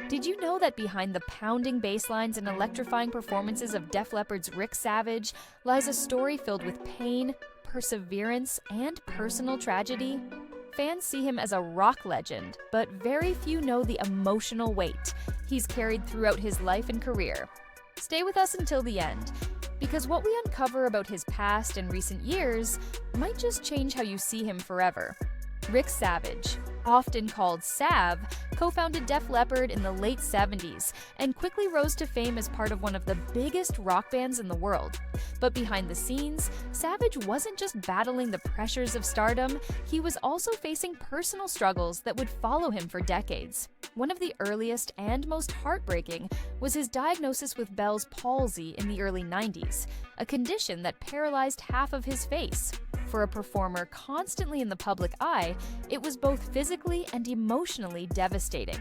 Did you know that behind the pounding bass lines and electrifying performances of Def Leppard's Rick Savage lies a story filled with pain, perseverance, and personal tragedy? Fans see him as a rock legend, but very few know the emotional weight he's carried throughout his life and career. Stay with us until the end, because what we uncover about his past and recent years might just change how you see him forever. Rick Savage, often called Sav, co-founded Def Leppard in the late 70s and quickly rose to fame as part of one of the biggest rock bands in the world. But behind the scenes, Savage wasn't just battling the pressures of stardom, he was also facing personal struggles that would follow him for decades. One of the earliest and most heartbreaking was his diagnosis with Bell's palsy in the early 90s, a condition that paralyzed half of his face. For a performer constantly in the public eye, it was both physically and emotionally devastating.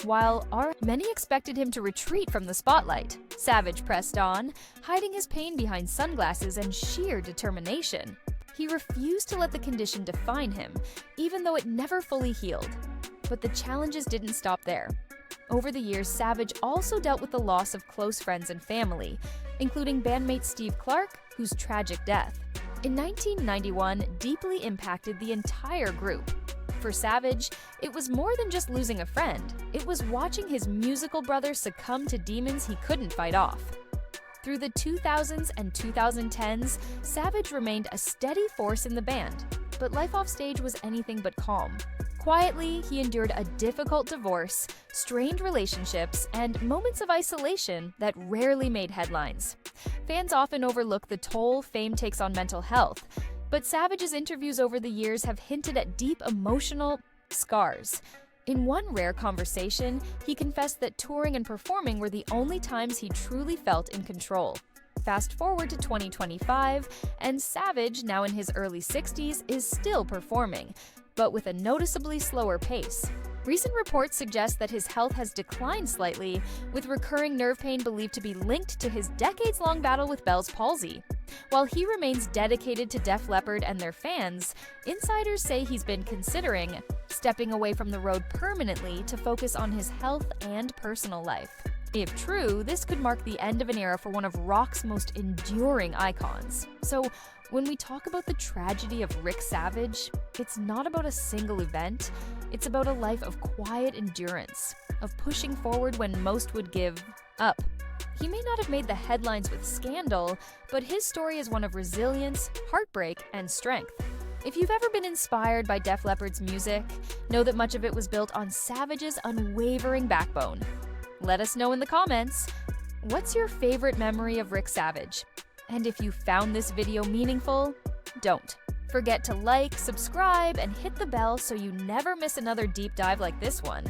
While many expected him to retreat from the spotlight, Savage pressed on, hiding his pain behind sunglasses and sheer determination. He refused to let the condition define him, even though it never fully healed. But the challenges didn't stop there. Over the years, Savage also dealt with the loss of close friends and family, including bandmate Steve Clark, whose tragic death in 1991 deeply impacted the entire group. For Savage, it was more than just losing a friend. It was watching his musical brother succumb to demons he couldn't fight off. Through the 2000s and 2010s, Savage remained a steady force in the band, but life off stage was anything but calm. Quietly, he endured a difficult divorce, strained relationships, and moments of isolation that rarely made headlines. Fans often overlook the toll fame takes on mental health, but Savage's interviews over the years have hinted at deep emotional scars. In one rare conversation, he confessed that touring and performing were the only times he truly felt in control. Fast forward to 2025, and Savage, now in his early 60s, is still performing, but with a noticeably slower pace. Recent reports suggest that his health has declined slightly, with recurring nerve pain believed to be linked to his decades-long battle with Bell's palsy. While he remains dedicated to Def Leppard and their fans, insiders say he's been considering stepping away from the road permanently to focus on his health and personal life. If true, this could mark the end of an era for one of rock's most enduring icons. So, when we talk about the tragedy of Rick Savage, it's not about a single event, it's about a life of quiet endurance, of pushing forward when most would give up. He may not have made the headlines with scandal, but his story is one of resilience, heartbreak, and strength. If you've ever been inspired by Def Leppard's music, know that much of it was built on Savage's unwavering backbone. Let us know in the comments, what's your favorite memory of Rick Savage? And if you found this video meaningful, don't forget to like, subscribe, and hit the bell so you never miss another deep dive like this one.